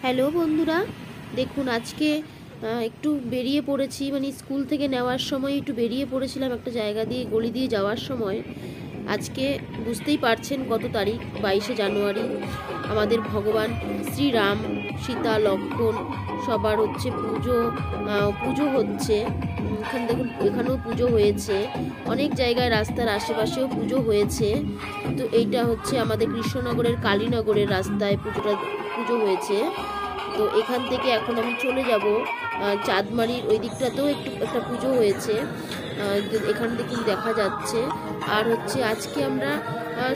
Hello বন্ধুরা, দেখুন আজকে একটু বেরিয়ে পড়েছি, মানে স্কুল থেকে নেওয়ার সময় একটু বেরিয়ে পড়েছিলাম একটা জায়গা দিয়ে, গলি দিয়ে যাওয়ার সময়। আজকে বুঝতেই পারছেন কত তারিখ, 22শে জানুয়ারি। আমাদের ভগবান শ্রীরাম, সীতা, লক্ষ্মণ সবার হচ্ছে পুজো হচ্ছে। এখানে দেখুন, এখানেও পুজো হয়েছে, অনেক জায়গায় রাস্তার আশেপাশেও পুজো হয়েছে। তো এইটা হচ্ছে আমাদের কৃষ্ণনগরের কালীনগরের রাস্তায় পুজো হয়েছে। তো এখান থেকে এখন আমি চলে যাব চাঁদমারির ওই দিকটাতেও একটা পুজো হয়েছে, এখান থেকে দেখা যাচ্ছে। আর হচ্ছে আজকে আমরা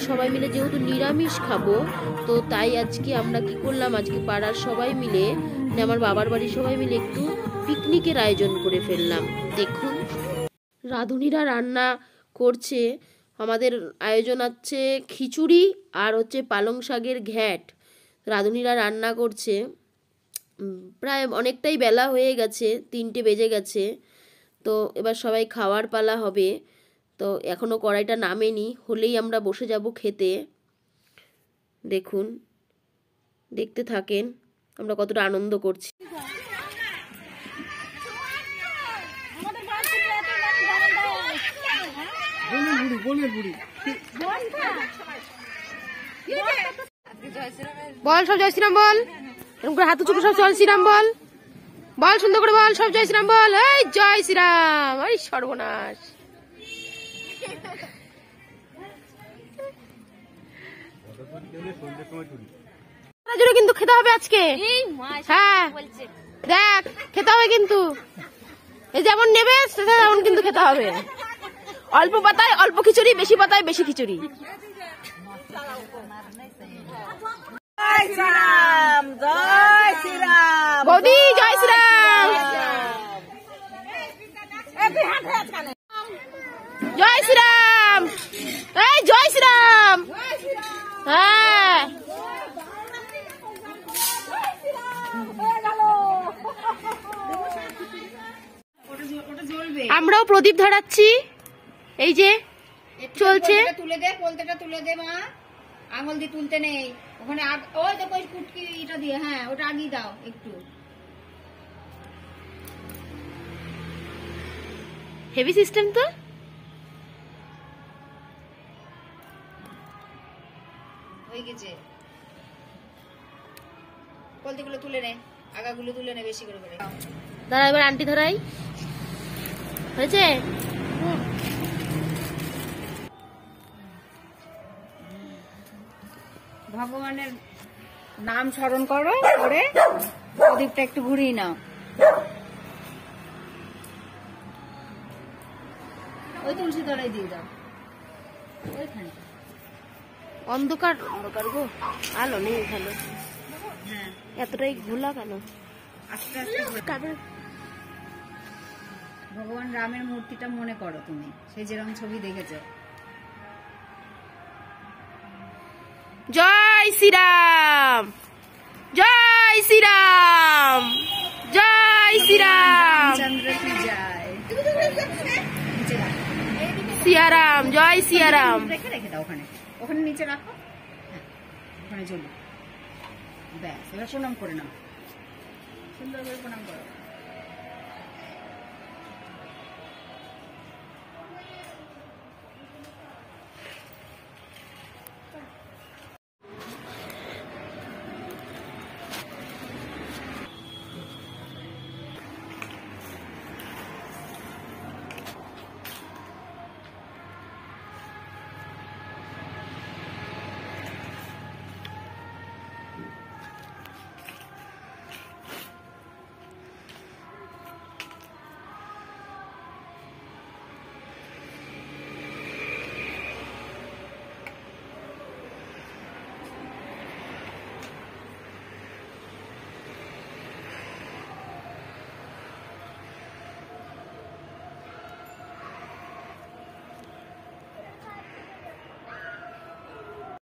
সবাই মিলে যেহেতু নিরামিষ খাবো, তো তাই আজকে আমরা কি করলাম, আজকে পাড়ার সবাই মিলে, আমার বাবার বাড়ির সবাই মিলে একটু পিকনিকের আয়োজন করে ফেললাম। দেখুন রাঁধুনিরা রান্না করছে, আমাদের আয়োজন আছে খিচুড়ি আর হচ্ছে পালং শাকের ঘ্যাট। রাঁধুনিরা রান্না করছে, প্রায় অনেকটাই বেলা হয়ে গেছে, 3টে বেজে গেছে। তো এবার সবাই খাওয়ার পালা হবে। তো এখনও কড়াইটা নামেনি, হলেই আমরা বসে যাব খেতে। দেখুন, দেখতে থাকেন আমরা কতটা আনন্দ করছি। বল সব জয় শ্রীরাম বল, এরকম করে হাত উঁচু সব জয় শ্রীরাম বল, বল সুন্দর করে বল, সব জয় শ্রীরাম বল। এই জয় শ্রীরাম, এই সর্বনাশ। কিন্তু খেতে হবে আজকে, হ্যাঁ দেখ খেতে হবে কিন্তু, এই যেমন নেবে তেমন কিন্তু খেতে হবে। অল্প পাতায় অল্প খিচুড়ি, বেশি পাতায় বেশি খিচুড়ি। বৌদি জয় শ্রীরাম, জয় শ্রীরাম, এই জয় শ্রীরাম, হ্যাঁ আমরাও প্রদীপ ধরাচ্ছি, এই যে চলছে। তুলে দে, পোলতেটা তুলে দে মা, আঙুল দিয়ে তুলতে নেই ওখানে, ওই তো ওই কুটকিটা দিয়ে, হ্যাঁ ওটা আগিয়ে দাও একটু। হেভি সিস্টেম তো। হয়ে গেছে, পোলতিগুলো তুলে নে, আগাগুলো তুলে নে বেশি করে করে। দাঁড়া এবার আন্টি ধরাই, হয়েছে। ভগবানের নাম স্মরণ করো, করে প্রদীপটা একটু ঘুরিয়ে নাও। ওই তুলসী তলায় দিয়ে দাও, ওইখানে। অন্ধকার অন্ধকার গো, আলো নেই এখানে, হ্যাঁ এতটাই ঘোলা কেন? আস্তে আস্তে। ভগবান রামের মূর্তিটা মনে করো তুমি, সে যেরকম ছবি দেখেছে। জয় শ্রীরাম, জয় শ্রীরাম, জয় শ্রীরাম, চন্দ্র কি যায়, সিয়ারাম, জয় সিয়ারাম। রেখে রেখে দাও ওখানে, ওখানে নিচে রাখো, হ্যাঁ ওখানে চলো। ব্যাস এবার প্রণাম করে নাও, সুন্দর করে প্রণাম করো।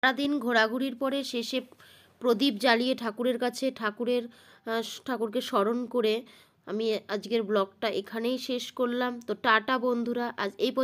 সারাদিন ঘোরাঘুরির পরে শেষে প্রদীপ জ্বালিয়ে ঠাকুরের কাছে ঠাকুরকে স্মরণ করে আমি আজকের ব্লগটা এখানেই শেষ করলাম। তো টাটা বন্ধুরা, আজ এই